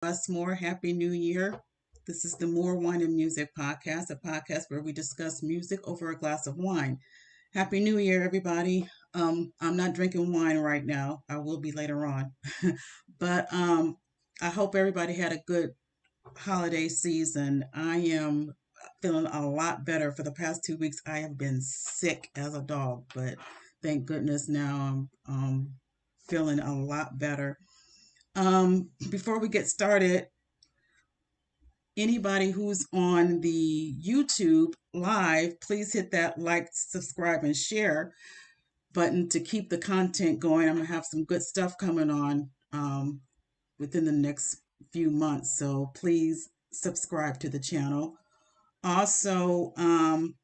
Us More. Happy New Year. This is the More Wine and Music podcast, a podcast where we discuss music over a glass of wine. Happy New Year, everybody. I'm not drinking wine right now. I will be later on. But I hope everybody had a good holiday season. I am feeling a lot better. For the past 2 weeks, I have been sick as a dog, but thank goodness now I'm feeling a lot better. Before we get started, anybody who's on the YouTube live, please hit that like, subscribe, and share button to keep the content going. I'm gonna have some good stuff coming on within the next few months, so please subscribe to the channel. Also,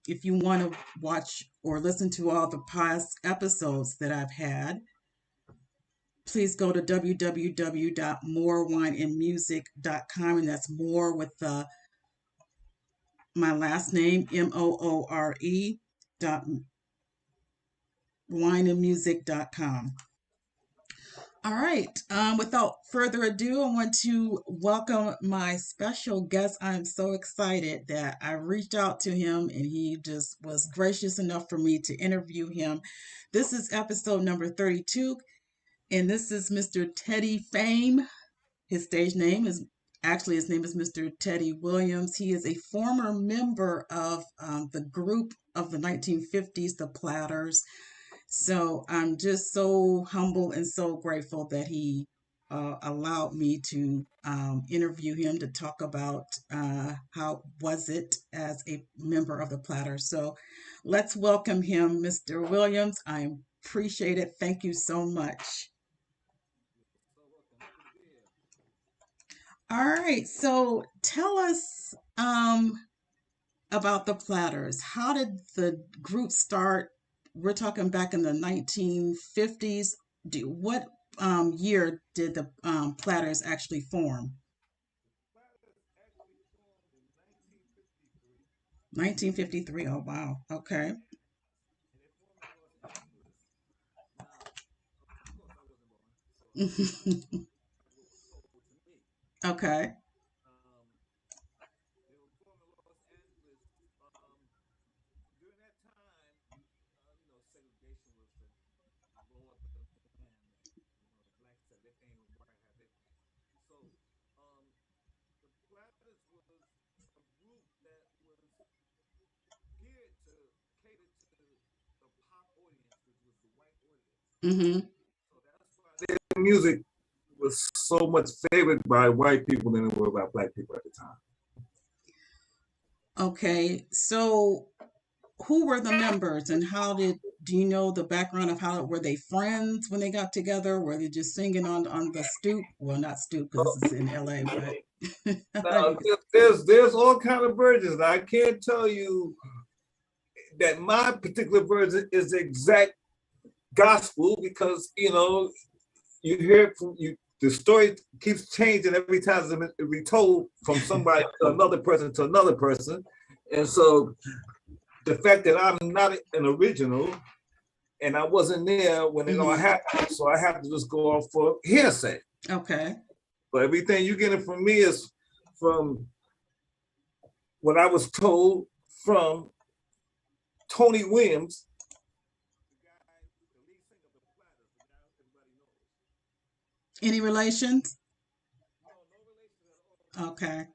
if you want to watch or listen to all the past episodes that I've had, please go to www.morewineandmusic.com, and that's more with my last name, MOORE, dot wineandmusic.com. All right. Without further ado, I want to welcome my special guest. I'm so excited that I reached out to him and he just was gracious enough for me to interview him. This is episode number 32, and this is Mr. Teddy Fame. His stage name is his name is Mr. Teddy Williams. He is a former member of the group of the 1950s, the Platters. So I'm just so humble and so grateful that he allowed me to interview him to talk about how was it as a member of the Platters. So let's welcome him, Mr. Williams. I appreciate it. Thank you so much. All right, so tell us about the Platters. How did the group start? We're talking back in the 1950s. What year did the Platters actually form? 1953. Oh, wow. Okay. Okay. Mm-hmm. Music was so much favored by white people than it was by black people at the time. Okay. So who were the members and do you know the background of how were they friends when they got together? Were they just singing on the stoop? Well, not stoop because this is in LA, but how do Now you? there's all kind of versions. Now, I can't tell you that my particular version is the exact gospel because you hear from you. The story keeps changing every time it's retold from somebody to another person, and so the fact that I'm not an original and I wasn't there when it all Hmm. happened, so I have to just go off for hearsay. Okay. But everything you get it from me is from what I was told from Tony Williams. Any relations? Okay.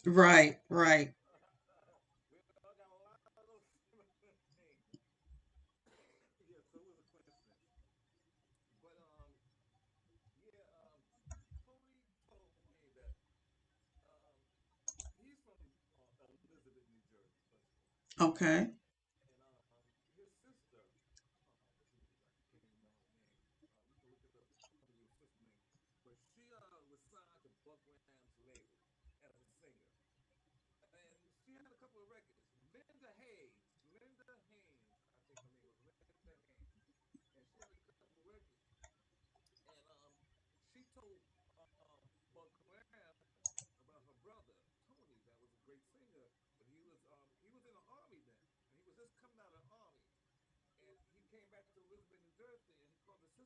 Right, right. Okay.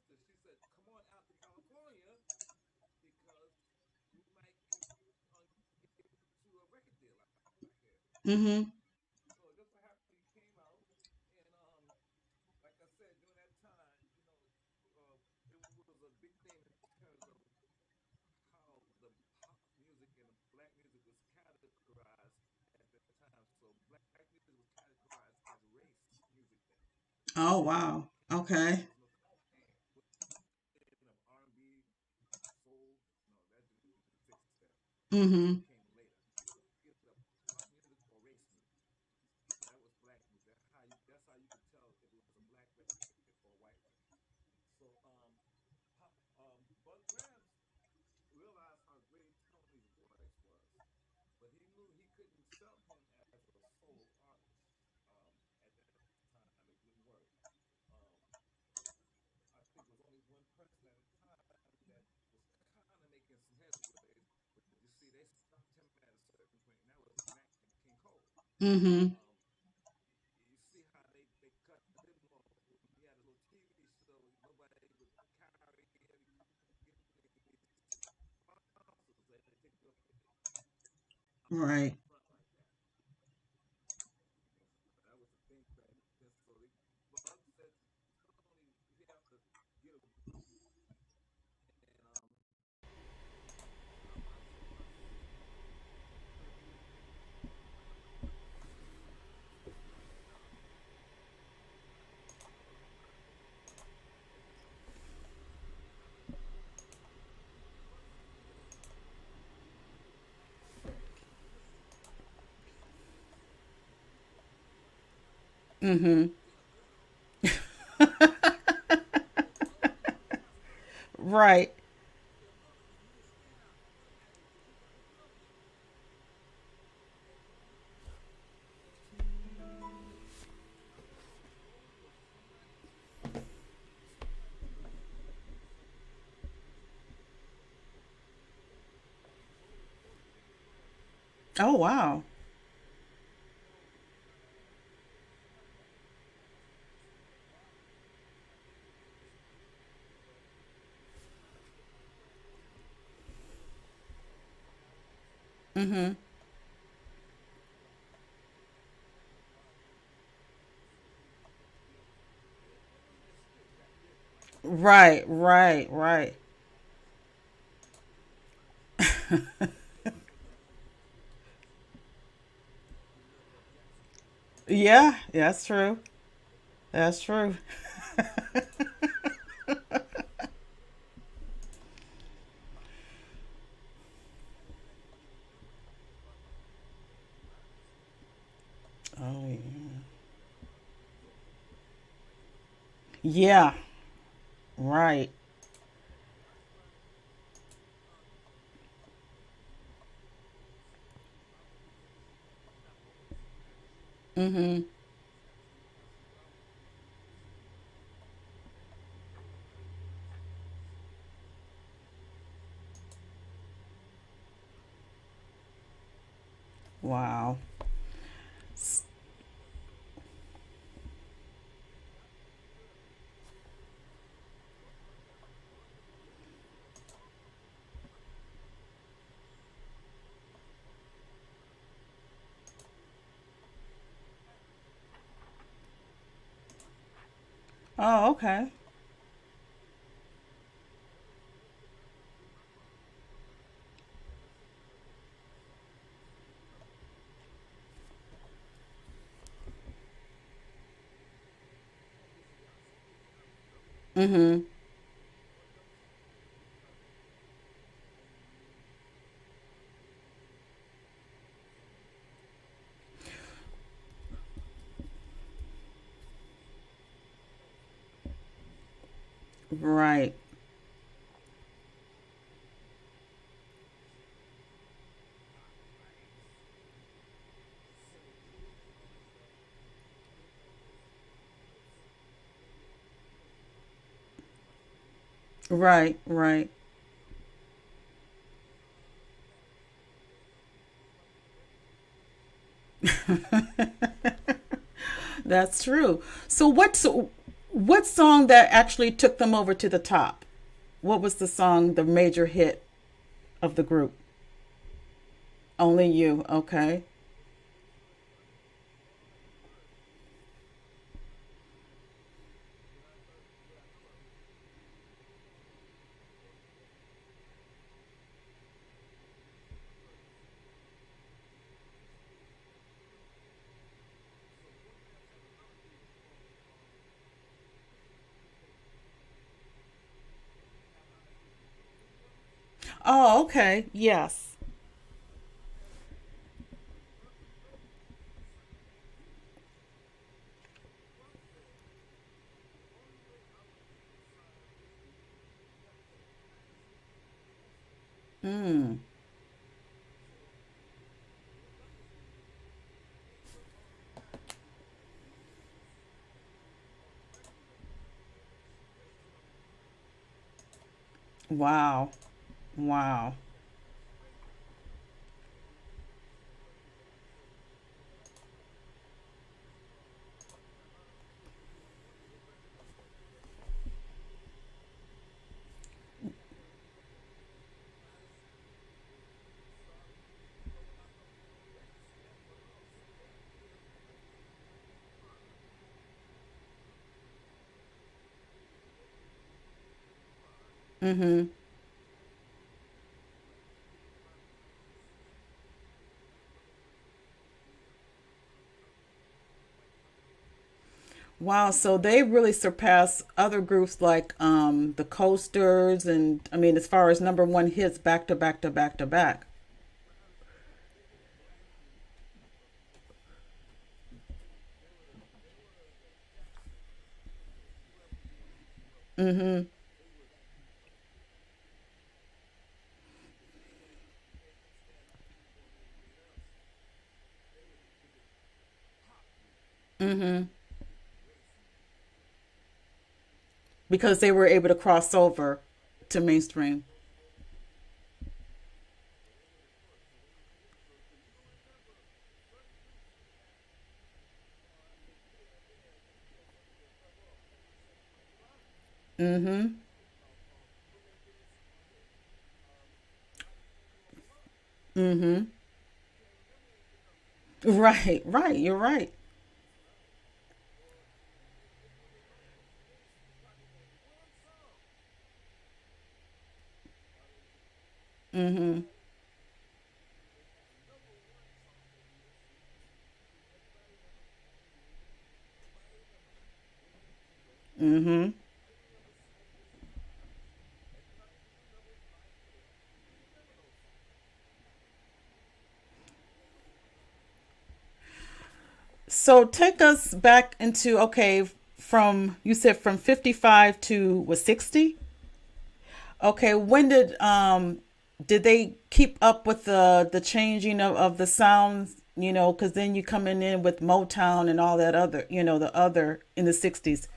sister. She said, "Come on out to California because we might can get you a record deal out here." Mm-hmm. So just so happened he came out, and like I said, during that time, it was a big thing in terms of how the pop music and the black music was categorized at that time. So black music was categorized as race music then. Oh, So wow. it came later. Okay. There was no such thing of R&B, soul. No, that didn't exist then. Mm-hmm. That came later. It was either pop music or race music. That was black music. That's how you could tell if it was a black record or a white record. So Bud Grams realized how great Tony's voice was, but he knew he couldn't sell him as a solo artist at that time. It wouldn't work. Um, I think it was only one person at a time that was kind of making some headways, but you see, they stopped him at a certain point, and that was Nat King Cole. Mm-hmm. Um, you see how they cut him off when he had a little TV show. Nobody would carry him, give him these sponsors. They take you out Right. front like that. That was the thing back then. So Bud said to Tony, he have to get a group, and Mm-hmm. Right. Oh, wow. Mm-hmm. Right, right, right. Yeah, that's true. That's true. Oh, yeah. Yeah, right. Mm-hmm. Wow. Oh, okay. Mm-hmm. Right. Right, right. That's true. So What song that actually took them over to the top? What was the song, the major hit of the group? Only You. Okay. Oh, okay. Yes. Mm. Wow. Wow. Mm-hmm. Wow, so they really surpassed other groups like the Coasters, and I mean as far as number one hits back to back to back to back. Mm-hmm. Mm-hmm. Because they were able to cross over to mainstream. Mm-hmm. Mm-hmm. Right, right, you're right. Mm-hmm. Mm-hmm. So take us back into okay, from you said from 55 to was 60? Okay, when did they keep up with the changing of the sounds, cuz then you coming in with Motown and all that other, the other in the 60s.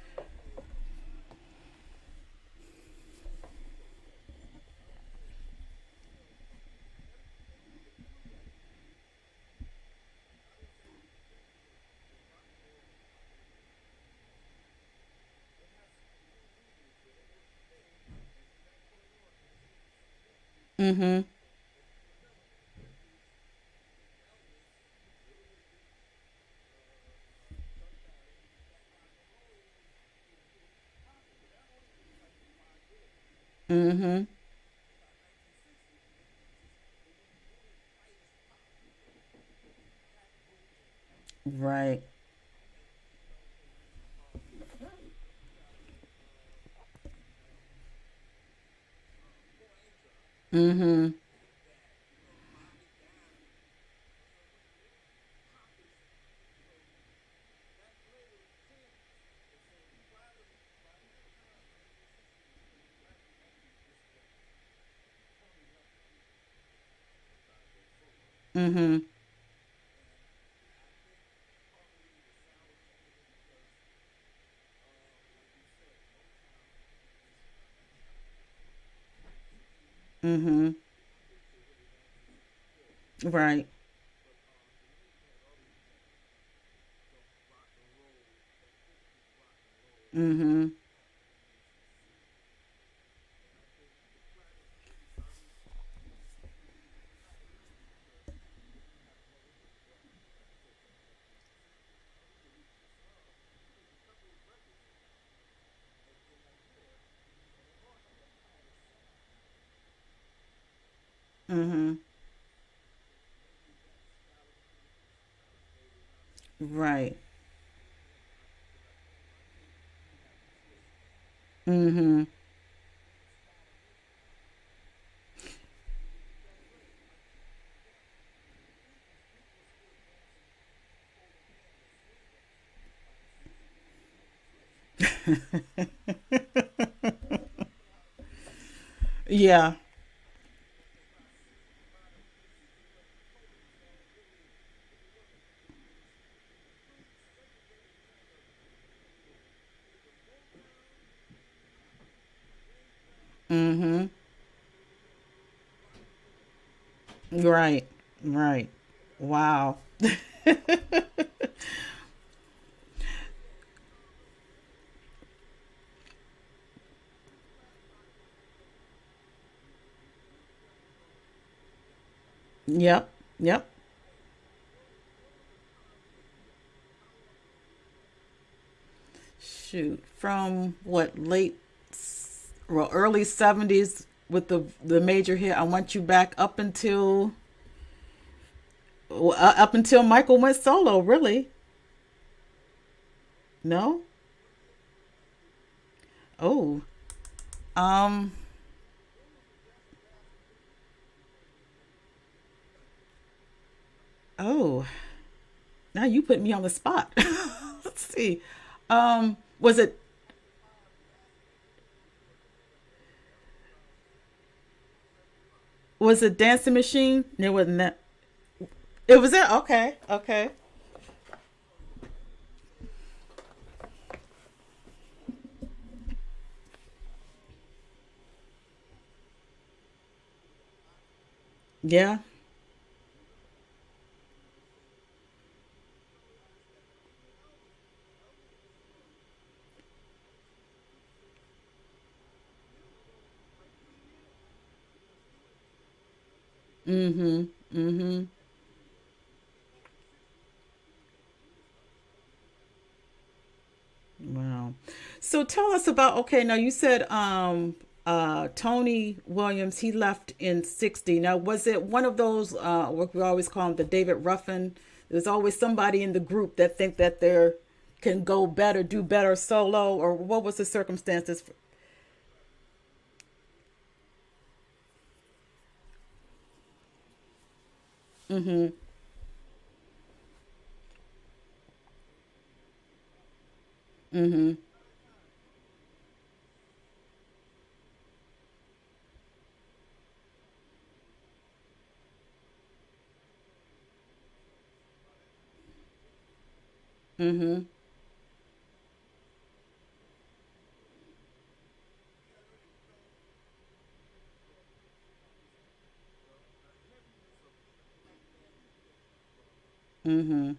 Mhm. Mhm. Right. Mhm. Mhm. Mhm. Right. Mm-hmm. Mm-hmm. Right. Mm-hmm. Yeah. Mm-hmm. Right. Right. Wow. Yep. Yep. Shoot. From what well, early 70s with the major hit I Want You Back up until Michael went solo, really. No? Oh. Um oh. Now you put me on the spot. Let's see. Was it Dancing Machine? It wasn't that. It was it? Okay. Okay. Yeah. Mm-hmm. Mm-hmm. Wow. So tell us about, okay, now you said Tony Williams, he left in 60. Now was it one of those what we always call him the David Ruffin? There's always somebody in the group that think that they're can go better, do better solo, or what was the circumstances? Mm-hmm. Mm-hmm. Mm-hmm. Mm-hmm.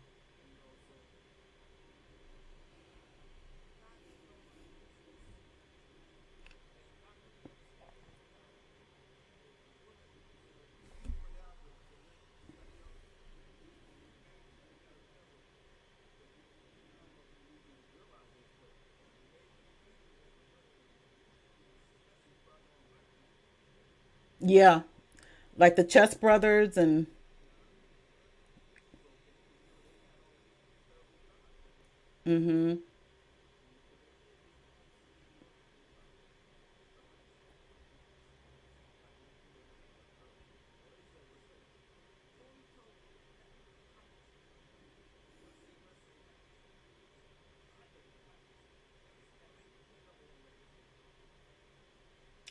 Yeah. Like the Chess Brothers and mm-hmm.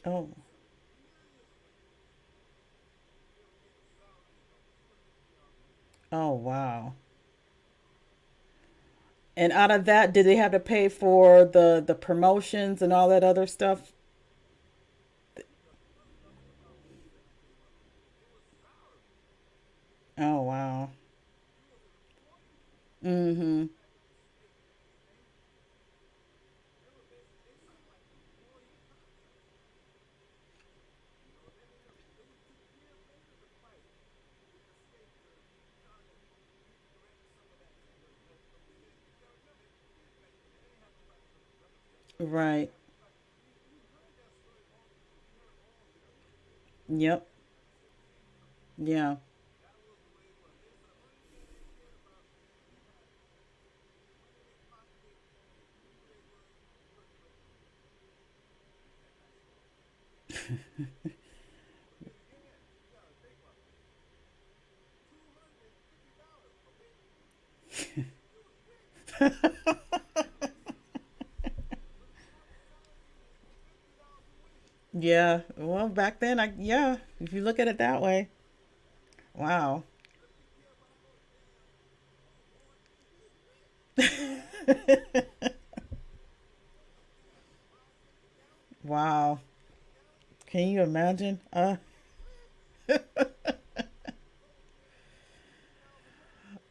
Oh. Oh wow. And out of that, did they have to pay for the promotions and all that other stuff? Oh wow. Mm-hmm. Right. Yep. Yeah. Yeah. Well, back then, yeah, if you look at it that way. Wow. Wow. Can you imagine?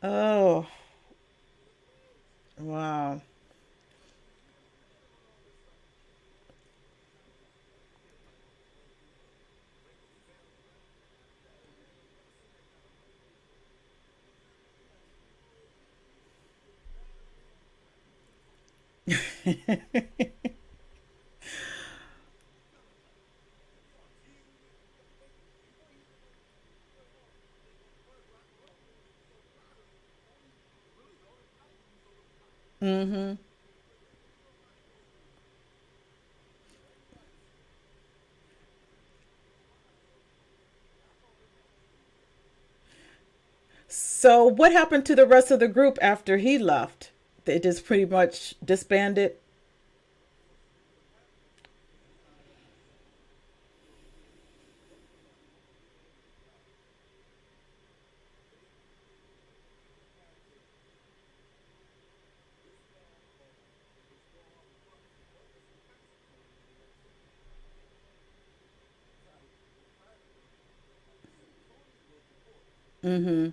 Oh, wow. Mm-hmm. So, what happened to the rest of the group after he left? They just pretty much disbanded. Mm-hmm.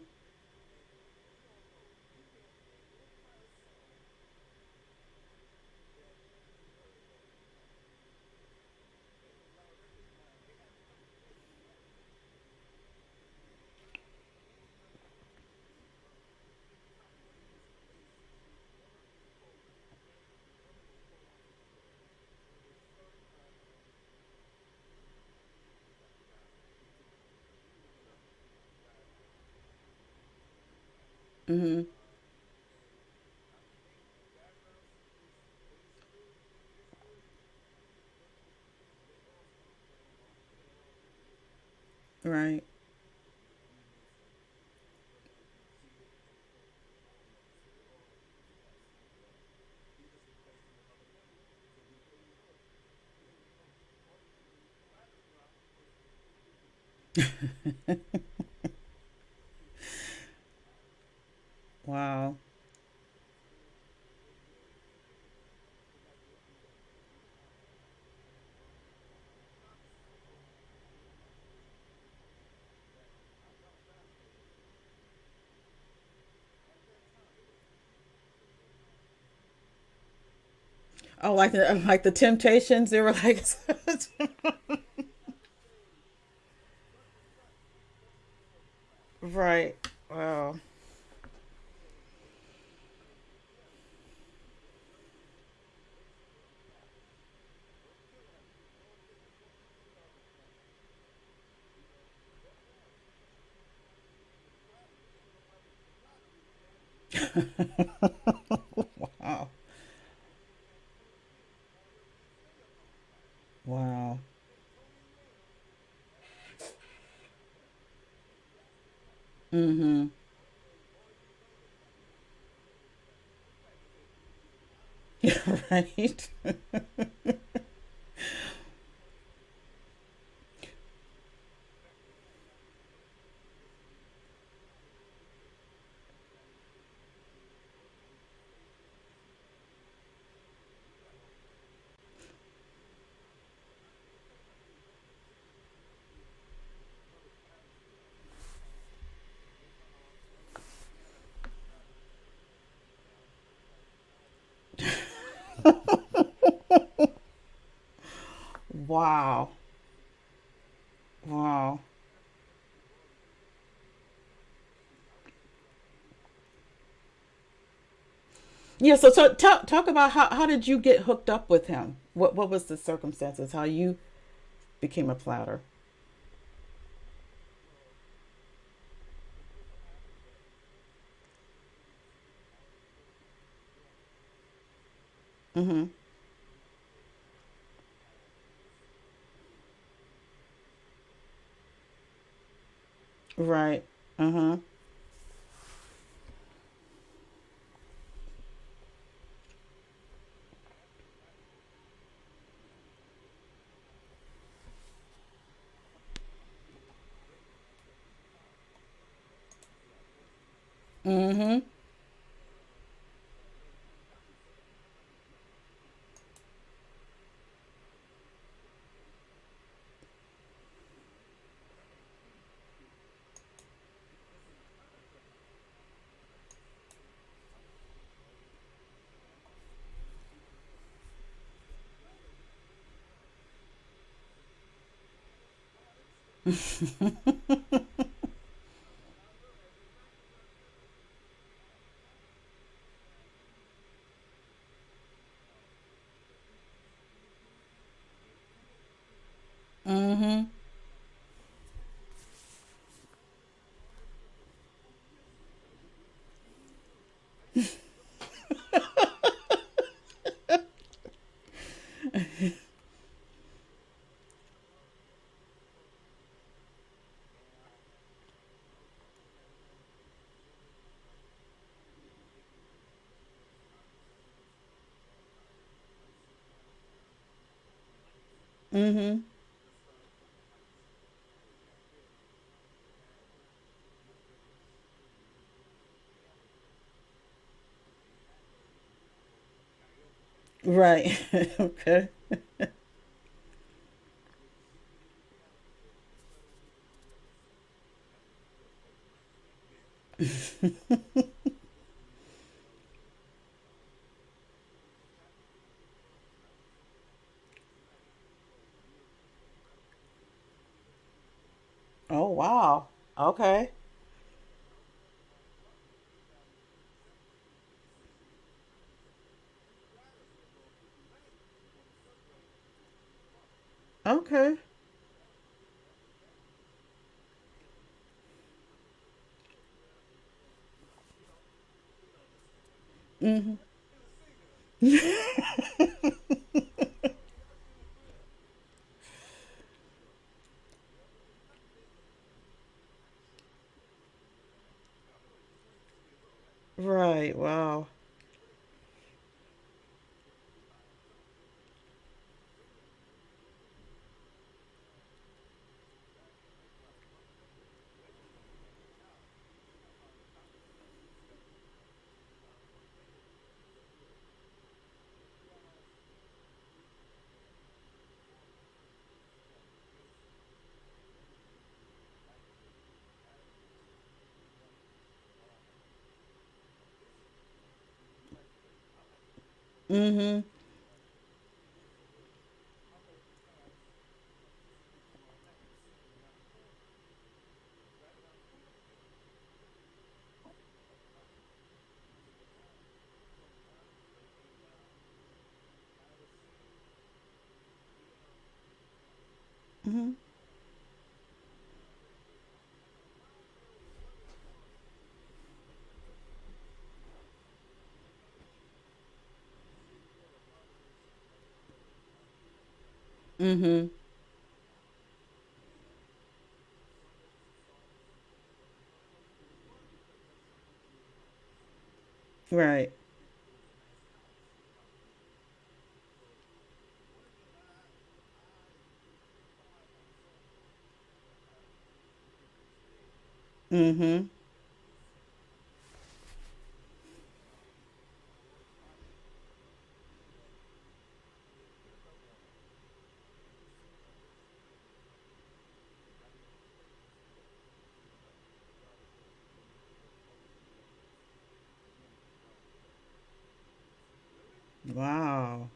Mm-hmm. Right. Wow. Oh, like the Temptations. They were like, right. Wow. Wow. Wow. Mm-hmm. Right. Wow. Wow. Yeah. So talk about how did you get hooked up with him? What was the circumstances? How you became a platter? Mm-hmm. Right. Uh-huh. Mm-hmm. Mm-hmm. Mm-hmm. Right. Okay. Oh wow. Okay. Okay. Mm-hmm. Right. Wow. Mm-hmm. Mm-hmm. Mm-hmm. Right. Mm-hmm. Wow.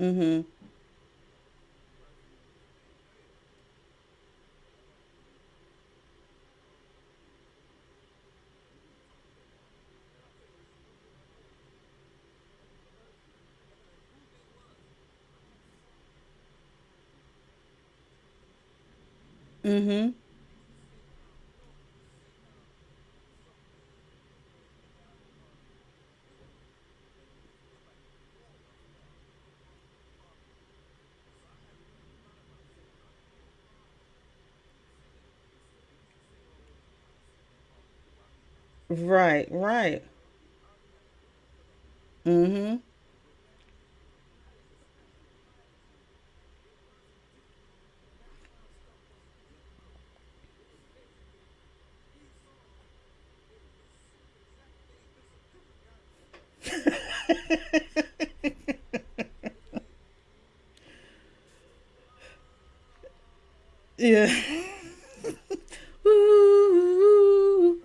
Mm-hmm. Mm-hmm. Right, right. Mm-hmm. Yeah. Ooh.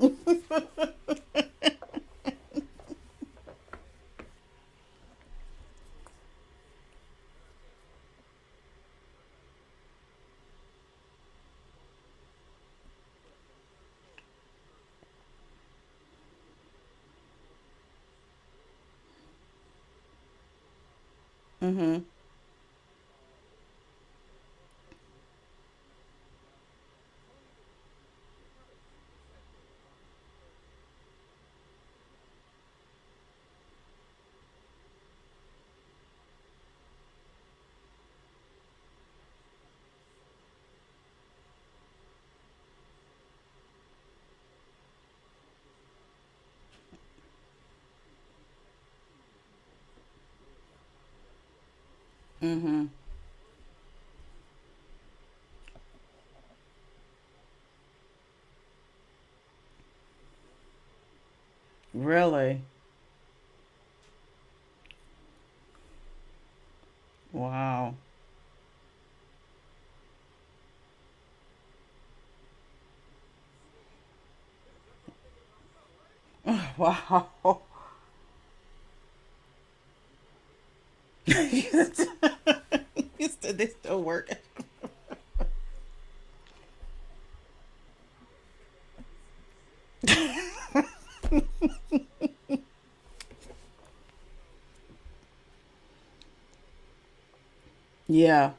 Mm-hmm. Mm-hmm. Really? Wow. Wow. They still working. Yeah.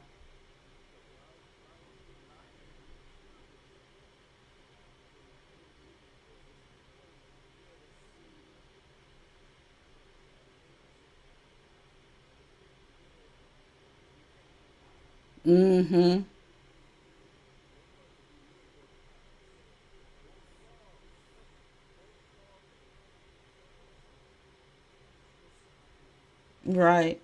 Mm-hmm. Right.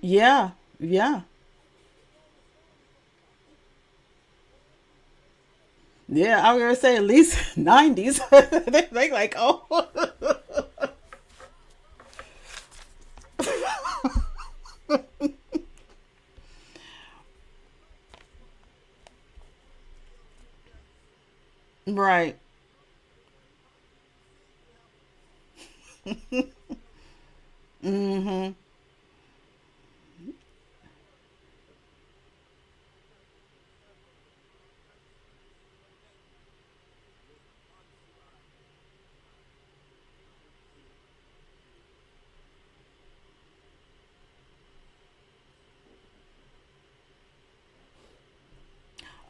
Yeah. Yeah. Yeah. I was gonna say at least 90s. They like, oh. Right. Mm-hmm.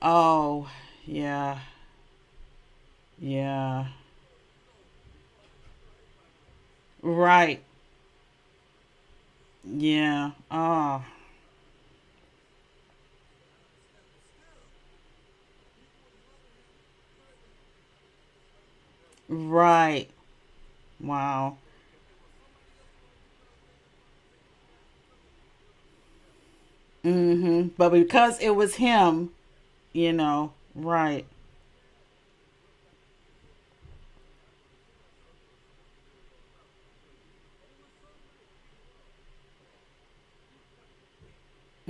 Oh, yeah. Yeah. Right. Yeah. Oh. Right. Wow. Mm-hmm. But because it was him, right.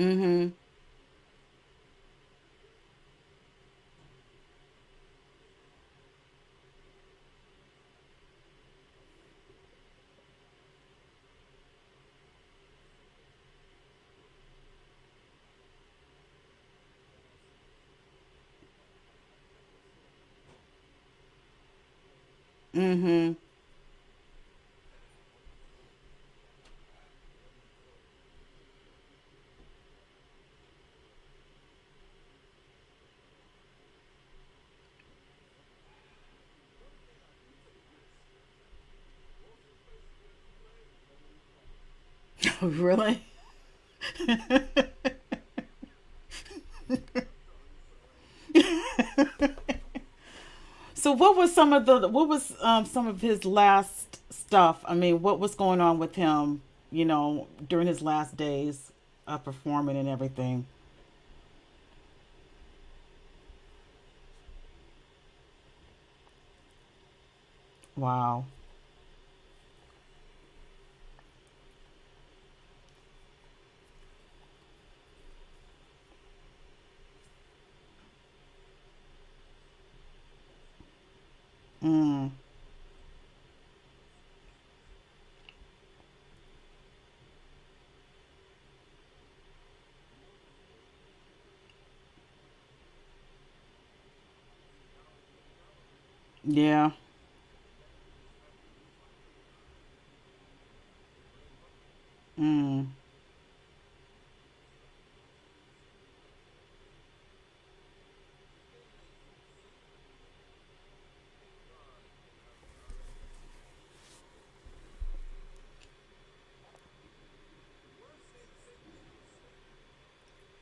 Mm-hmm. Mm-hmm. Really? So what was some of his last stuff? I mean, what was going on with him, during his last days of performing and everything? Wow. Mm. Yeah. Mm.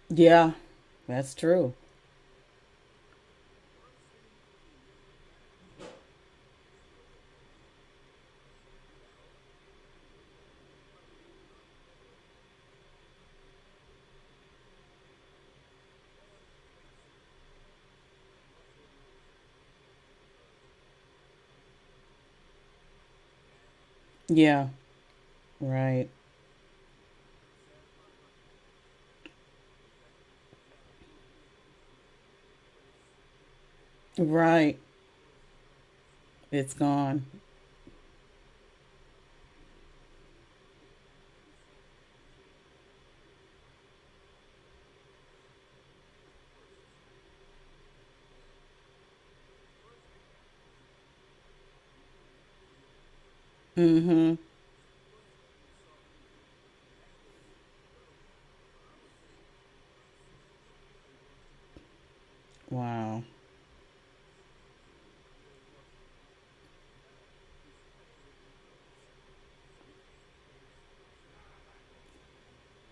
Yeah. That's true. Yeah. Right. Right. It's gone. Mm-hmm. Wow.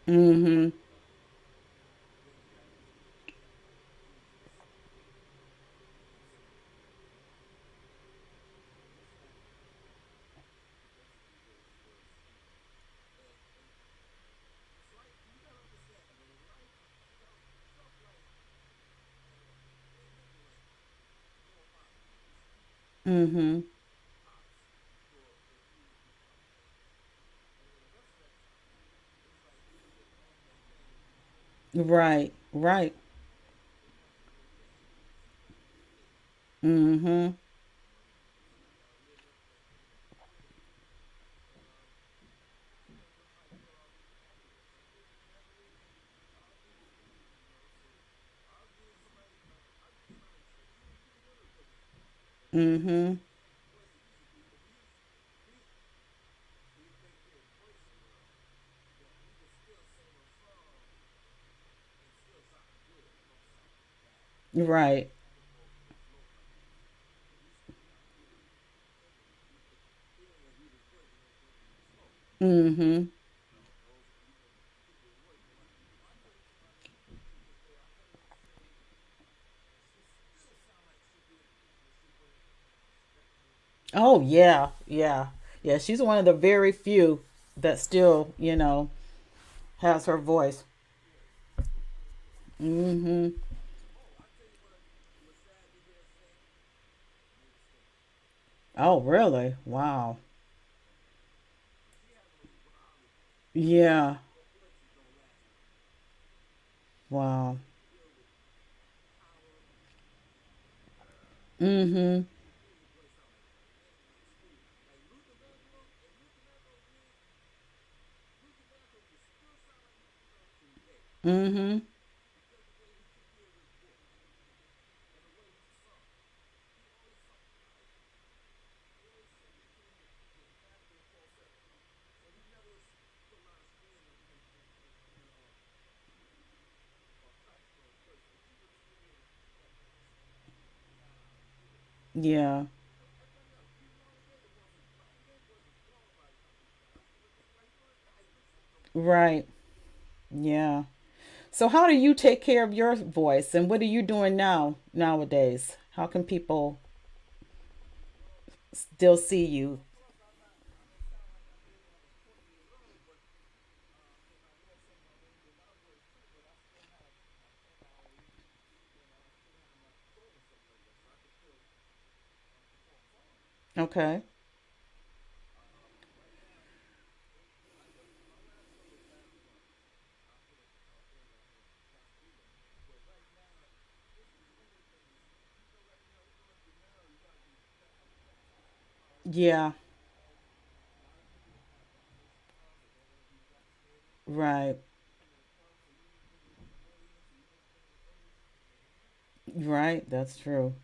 Mm-hmm. Mm-hmm. Right. Right. Mm-hmm. Mm-hmm. Right. Mm-hmm. Oh yeah. Yeah. Yeah. She's one of the very few that still, has her voice. Mm-hmm. Oh, really? Wow. Yeah. Wow. Mm-hmm. Mm-hmm. Yeah. Right. Yeah. So how do you take care of your voice and what are you doing nowadays? How can people still see you? Okay. Yeah. Right. Right. That's true.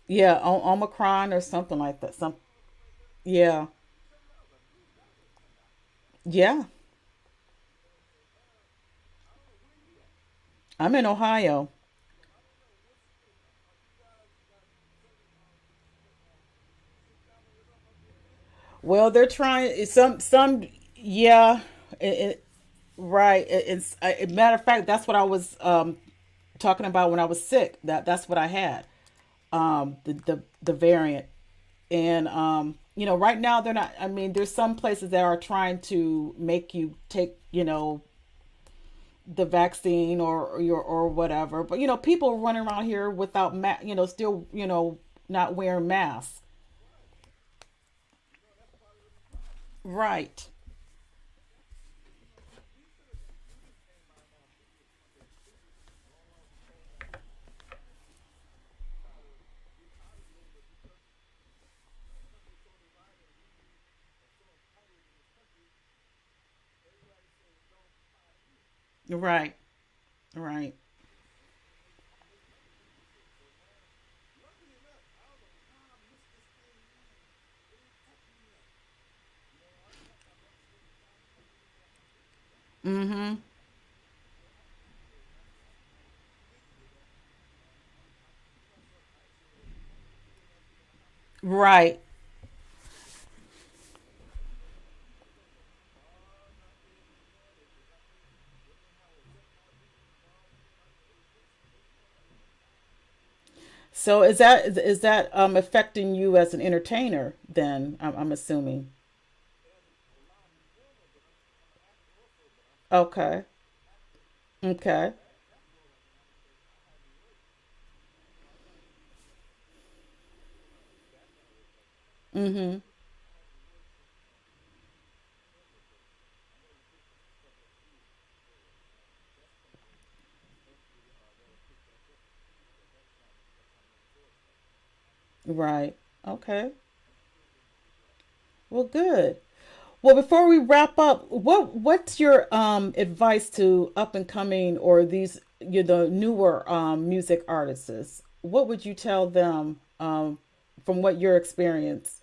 Yeah, Omicron or something like that. Yeah. Yeah. I'm in Ohio. Well, they're trying some yeah, right. It's matter of fact, that's what I was talking about when I was sick. That's what I had. The variant. And right now they're not, I mean, there's some places that are trying to make you take, the vaccine or your or whatever. But people running around here without still, not wearing masks. Right. Right. Right. Mhm. Right. So is that affecting you as an entertainer then? I'm assuming. Okay. Okay. Mhm. Right. Okay. Well, good. Well, before we wrap up, what's your advice to up and coming or these the newer music artists? What would you tell them from what your experience?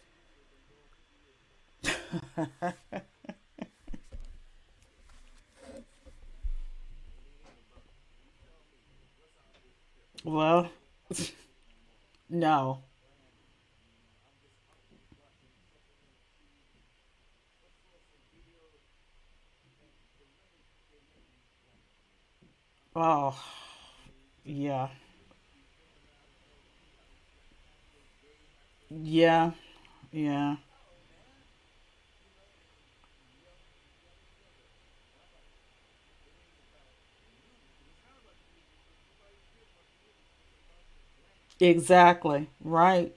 Well, no. Oh, yeah. Yeah. Yeah. Exactly. Right.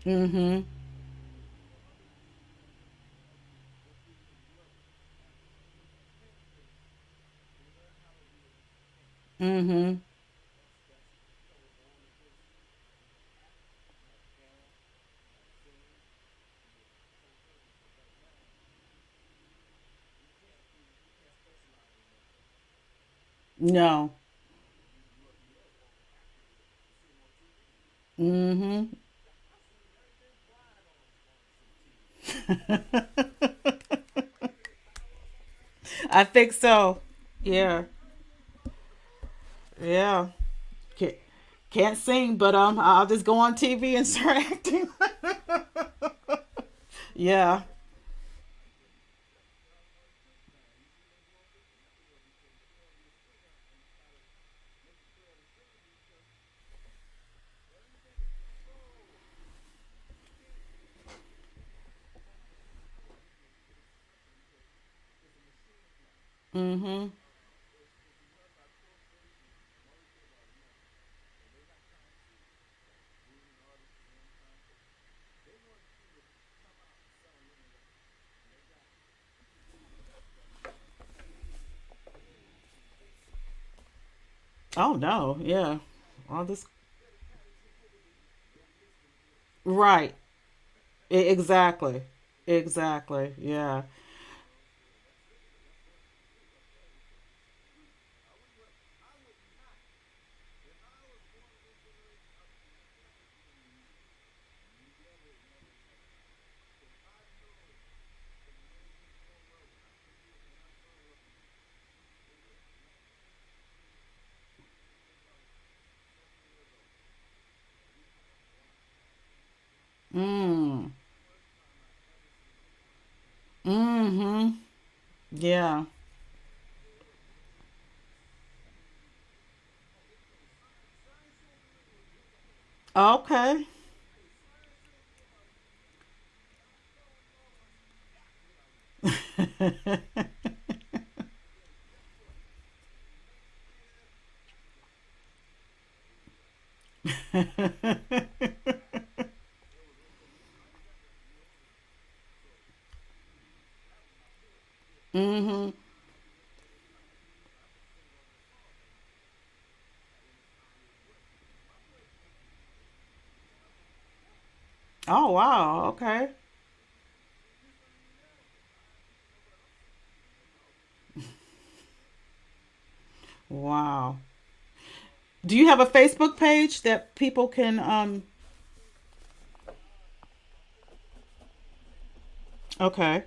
Mm-hmm. Mm-hmm. No. Mm-hmm. I think so. Yeah. Yeah. Can't, can't sing, but I'll just go on TV and start acting. Yeah. Mm-hmm. Oh no. Yeah. All this. Right. Exactly. Exactly. Yeah. Mm. Mm-hmm. Yeah. Okay. Mm-hmm. Oh wow. Okay. Wow. Do you have a Facebook page that people can okay.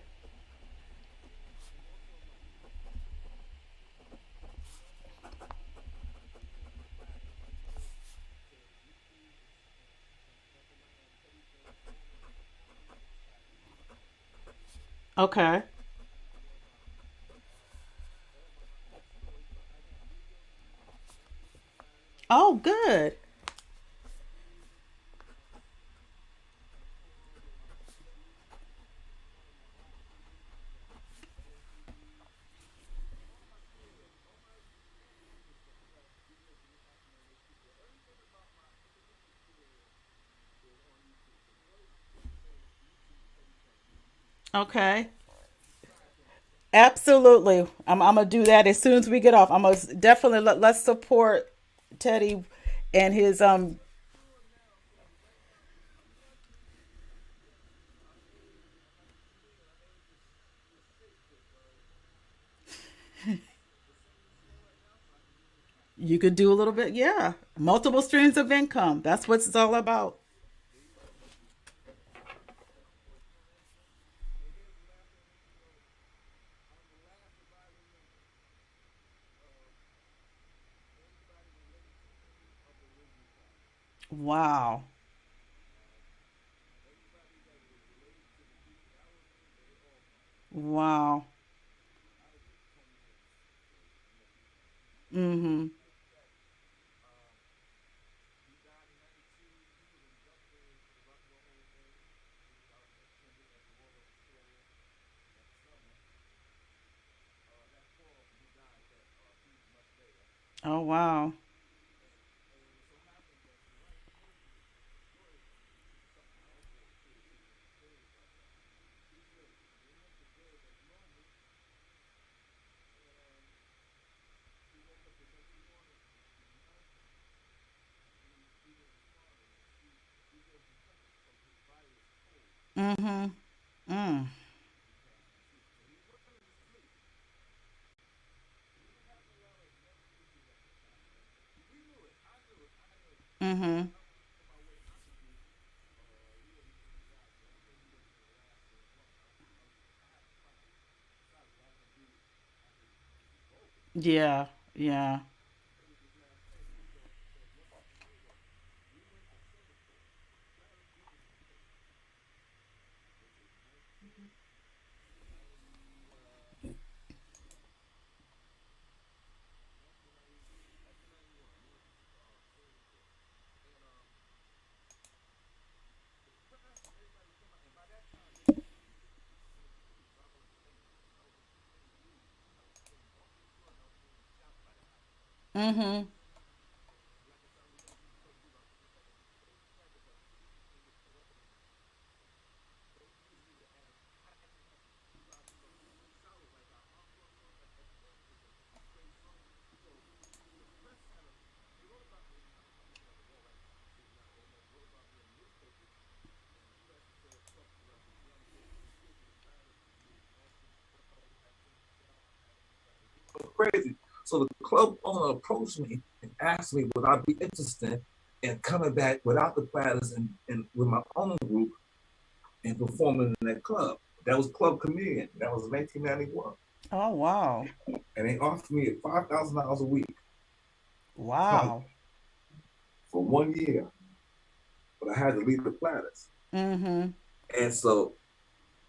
Okay. Oh, good. Okay. Absolutely. I'm gonna do that as soon as we get off. I'm gonna definitely let's support Teddy and his you could do a little bit, yeah. Multiple streams of income. That's what it's all about. Wow. Wow. Mm-hmm. Oh wow. Mm-hmm. Mm. Mm-hmm. Yeah. Yeah. Mm-hmm. Crazy. So the club owner approached me and asked me would I be interested in coming back without the Platters and with my own group and performing in that club. That was Club Chameleon. That was 1991. Oh wow. And they offered me $5,000 a week Wow. for 1 year, but I had to leave the Platters. Mm-hmm. And so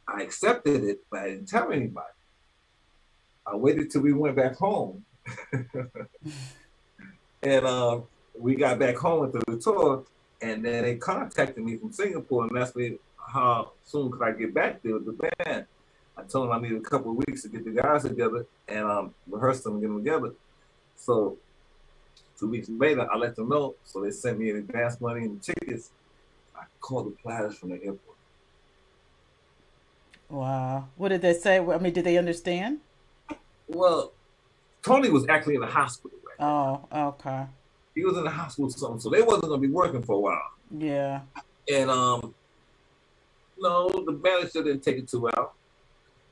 I accepted it, but I didn't tell anybody. I waited till we went back home, and we got back home into the tour, and then they contacted me from Singapore and asked me how soon could I get back there with the band. I told them I needed a couple of weeks to get the guys together and rehearse them and get them together. So 2 weeks later, I let them know. So they sent me an advance money and tickets. I called the Platters from the airport. Wow. What did they say? I mean, did they understand? Well, Tony was actually in the hospital right then. Oh, okay. He was in the hospital with something, so they wasn't gonna be working for a while. Yeah. And no, the manager didn't take it too well.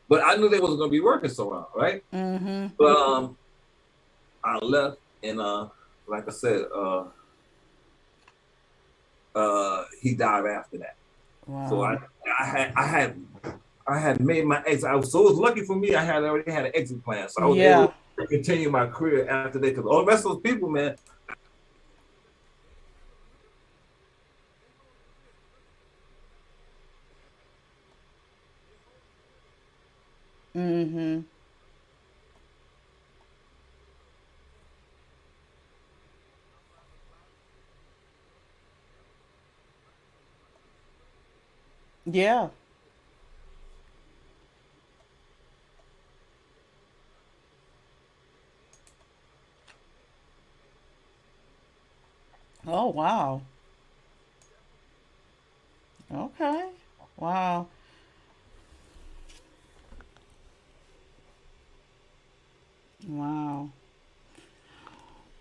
But I knew they wasn't gonna be working so well, right? Mm-hmm. But I left, and like I said, he died after that. So Wow. I had I had I had made my exit. So it was lucky for me. I had already had an exit plan, so I was able Yeah. to continue my career after that. Because all the rest of those people, man, Mm-hmm. Yeah. Oh wow. Okay. Wow. Wow.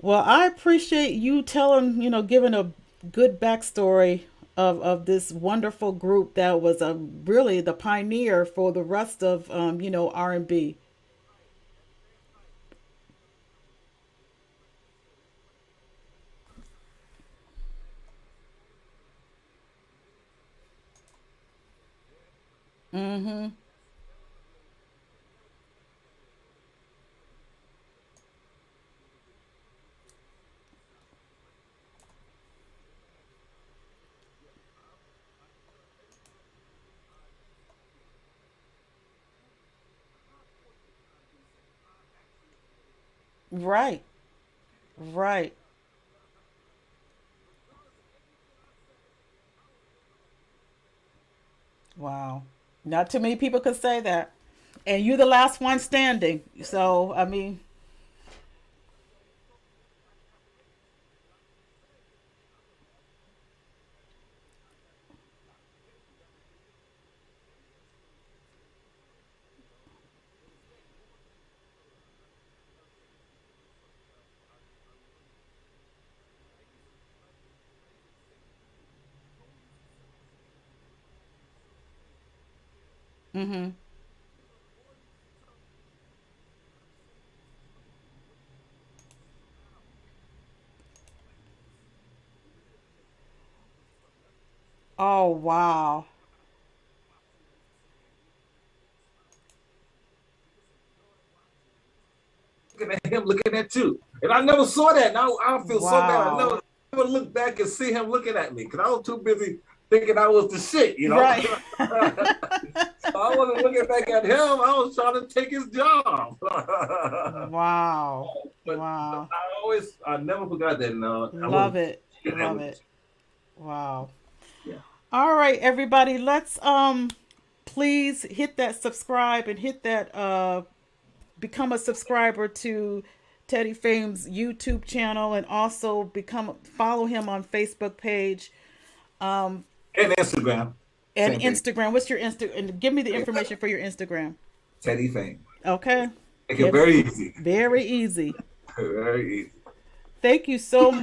Well, I appreciate you telling, giving a good backstory of this wonderful group that was really the pioneer for the rest of R&B. Mm-hmm. Right. Right. Wow. Not too many people could say that. And you're the last one standing. So, I mean, Mm-hmm. Oh, wow. Looking at him looking at you. And I never saw that. Now I feel so bad. I Wow. never look back and see him looking at me because I was too busy thinking I was the shit, you know. Right. I wasn't looking back at him. I was trying to take his job. Wow. But Wow. I never forgot that. No, I was Love it. looking at Love him. it. Wow. Yeah. All right, everybody, let's please hit that subscribe and hit that become a subscriber to Teddy Fame's YouTube channel, and also become follow him on Facebook page And Instagram, and same thing. Instagram. What's your Insta? And give me the information for your Instagram. Teddy Fame. Okay. Make it very easy. Very easy. Very easy. Thank you so much.